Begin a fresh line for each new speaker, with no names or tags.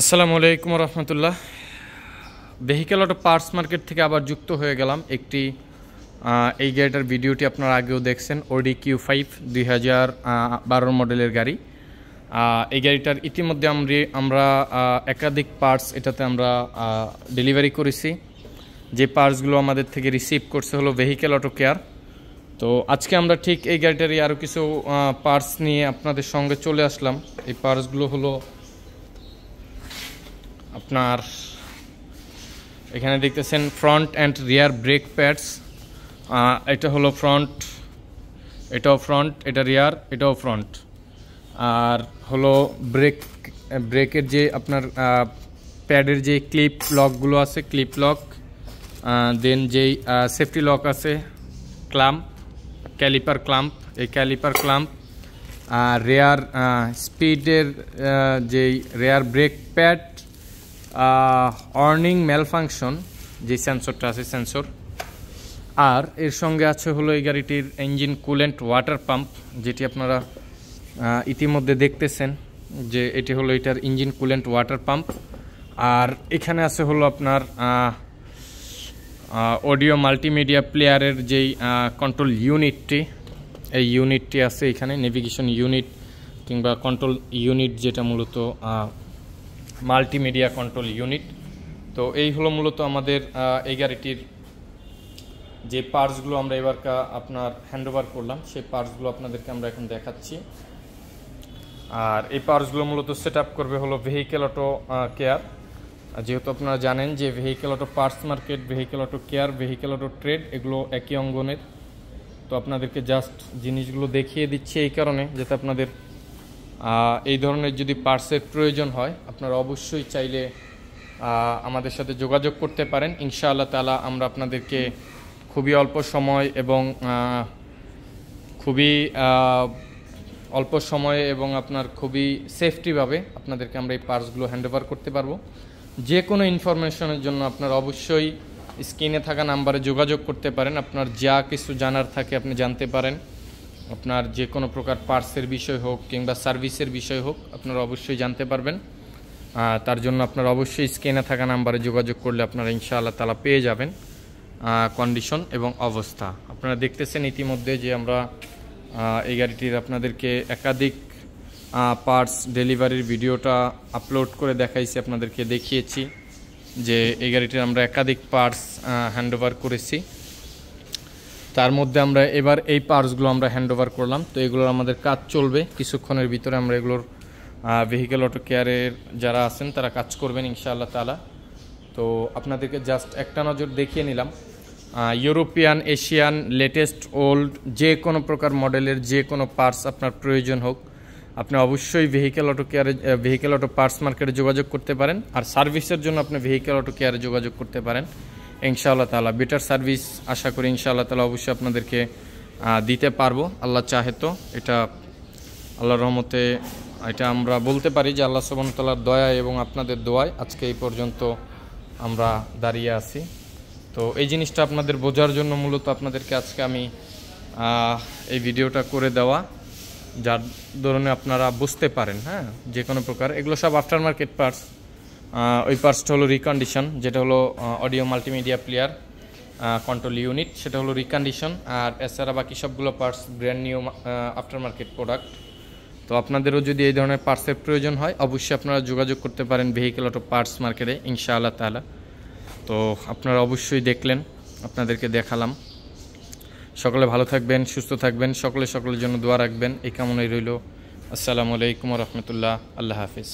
আসসালামু আলাইকুম রহমতুল্লাহ। Vehicle auto parts market থেকে আবার যুক্ত হয়ে গেলাম। এই গাড়িটার ভিডিওটি আপনারা আগেও দেখছেন, অডি Q5 2012 মডেলের গাড়ি। এই গাড়িটার ইতিমধ্যে আমরা একাধিক পার্টস এটাতে আমরা ডেলিভারি করেছি। যে পার্টসগুলো আমাদের থেকে রিসিভ করছে হলো ভেহিকেল অটো কেয়ার। তো আজকে আমরা ঠিক এই গাড়িটারই আরও কিছু পার্টস নিয়ে আপনাদের সঙ্গে চলে আসলাম। এই পার্টসগুলো হলো আপনার এখানে দেখতেছেন front and rear brake pads. এটা হলো ফ্রন্ট, এটাও ফ্রন্ট, এটা রিয়ার, এটাও ফ্রন্ট। আর হলো ব্রেকের যে আপনার প্যাডের যে ক্লিপ লকগুলো আছে, ক্লিপ লক, দেন যেই সেফটি লক আছে, ক্লাম্প, ক্যালিপার ক্লাম্প, এই ক্যালিপার ক্লাম্প, রেয়ার স্পিডের যেই রেয়ার ব্রেক প্যাড, অর্নিং ম্যালফাংশন যে সেন্সরটা আছে সেন্সর। আর এর সঙ্গে আছে হলো এই গাড়িটির ইঞ্জিন কুলেন্ট ওয়াটার পাম্প, যেটি আপনারা ইতিমধ্যে দেখতেছেন যে এটি হলো এটার ইঞ্জিন কুলেন্ট ওয়াটার পাম্প। আর এখানে আছে হলো আপনার অডিও মাল্টিমিডিয়া প্লেয়ারের যেই কন্ট্রোল ইউনিটটি, এই ইউনিটটি আছে এখানে, নেভিগেশন ইউনিট কিংবা কন্ট্রোল ইউনিট, যেটা মূলত মাল্টিমিডিয়া কন্ট্রোল ইউনিট। তো এই হলো মূলত আমাদের এই গাড়িটির যে পার্টসগুলো আমরা এবার আপনার হ্যান্ডওভার করলাম, সেই পার্টসগুলো আপনাদেরকে আমরা এখন দেখাচ্ছি। আর এই পার্টসগুলো মূলত সেট আপ করবে হলো ভেহিকেল অটো কেয়ার। যেহেতু আপনারা জানেন যে vehicle auto parts market, vehicle auto care, vehicle auto trade এগুলো একই অঙ্গনের। তো আপনাদেরকে জাস্ট জিনিসগুলো দেখিয়ে দিচ্ছি এই কারণে, যাতে আপনাদের এই ধরনের যদি পার্টসের প্রয়োজন হয় আপনারা অবশ্যই চাইলে আমাদের সাথে যোগাযোগ করতে পারেন। ইনশাআল্লাহ তাআলা আমরা আপনাদেরকে খুবই অল্প সময় এবং আপনার খুবই সেফটিভাবে আপনাদেরকে আমরা এই পার্টসগুলো হ্যান্ডওভার করতে পারবো। যে কোনো ইনফরমেশনের জন্য আপনারা অবশ্যই স্ক্রিনে থাকা নাম্বারে যোগাযোগ করতে পারেন। আপনার যা কিছু জানার থাকে আপনি জানতে পারেন। আপনার যে কোনো প্রকার পার্টসের বিষয় হোক কিংবা সার্ভিসের বিষয় হোক, আপনারা অবশ্যই জানতে পারবেন। তার জন্য আপনারা অবশ্যই স্ক্রিনে থাকা নাম্বারে যোগাযোগ করলে আপনারা ইনশাআল্লাহ তাআলা পেয়ে যাবেন কন্ডিশন এবং অবস্থা। আপনারা দেখতেছেন ইতিমধ্যে যে আমরা এই গাড়িটির আপনাদেরকে একাধিক পার্টস ডেলিভারির ভিডিওটা আপলোড করে দেখাইছি, আপনাদেরকে দেখিয়েছি যে এই গাড়িটির আমরা একাধিক পার্টস হ্যান্ডওভার করেছি। তার মধ্যে আমরা এবার এই পার্টসগুলো আমরা হ্যান্ডওভার করলাম। তো এগুলোর আমাদের কাজ চলবে কিছুক্ষণের ভিতরে। আমরা এগুলোর ভেহিকেল অটো কেয়ারের যারা আছেন তারা কাজ করবেন ইনশাআল্লাহ তাআলা। তো আপনাদেরকে জাস্ট একটা নজর দেখিয়ে নিলাম। ইউরোপিয়ান, এশিয়ান, লেটেস্ট, ওল্ড যে কোনো প্রকার মডেলের যে কোনো পার্টস আপনার প্রয়োজন হোক, আপনি অবশ্যই ভেহিকেল অটো কেয়ারে, ভেহিকেল অটো পার্টস মার্কেটে যোগাযোগ করতে পারেন। আর সার্ভিসের জন্য আপনি ভেহিকেল অটো কেয়ারে যোগাযোগ করতে পারেন ইনশাআল্লাহ তাআলা। বেটার সার্ভিস আশা করি ইনশাআল্লাহ তাআলা অবশ্যই আপনাদেরকে দিতে পারবো, আল্লাহ চাহে তো। এটা আল্লাহর রহমতে এটা আমরা বলতে পারি যে আল্লাহ সুবহানাহু ওয়া তাআলার দয়া এবং আপনাদের দোয়ায় আজকে এই পর্যন্ত আমরা দাঁড়িয়ে আছি। তো এই জিনিসটা আপনাদের বোঝার জন্য মূলত আপনাদেরকে আজকে আমি এই ভিডিওটা করে দেওয়া, যার ধরনে আপনারা বুঝতে পারেন। হ্যাঁ, যে কোনো প্রকার এগুলো সব আফটার মার্কেট পার্টস। ওই পার্টসটা হলো রিকন্ডিশন, যেটা হলো audio multimedia player control unit, সেটা হলো রিকন্ডিশন। আর এছাড়া বাকি সবগুলো parts brand new after market product. তো আপনাদেরও যদি এই ধরনের পার্টসের প্রয়োজন হয় অবশ্যই আপনারা যোগাযোগ করতে পারেন ভেহিকেল অটো পার্টস মার্কেটে ইনশাআল্লাহ তাআলা। তো আপনারা অবশ্যই দেখলেন, আপনাদেরকে দেখালাম। সকলে ভালো থাকবেন, সুস্থ থাকবেন, সকলের জন্য দোয়া রাখবেন, এই কামনাই রইল। আসসালামু আলাইকুম ওয়া রাহমাতুল্লাহ। আল্লাহ হাফিজ।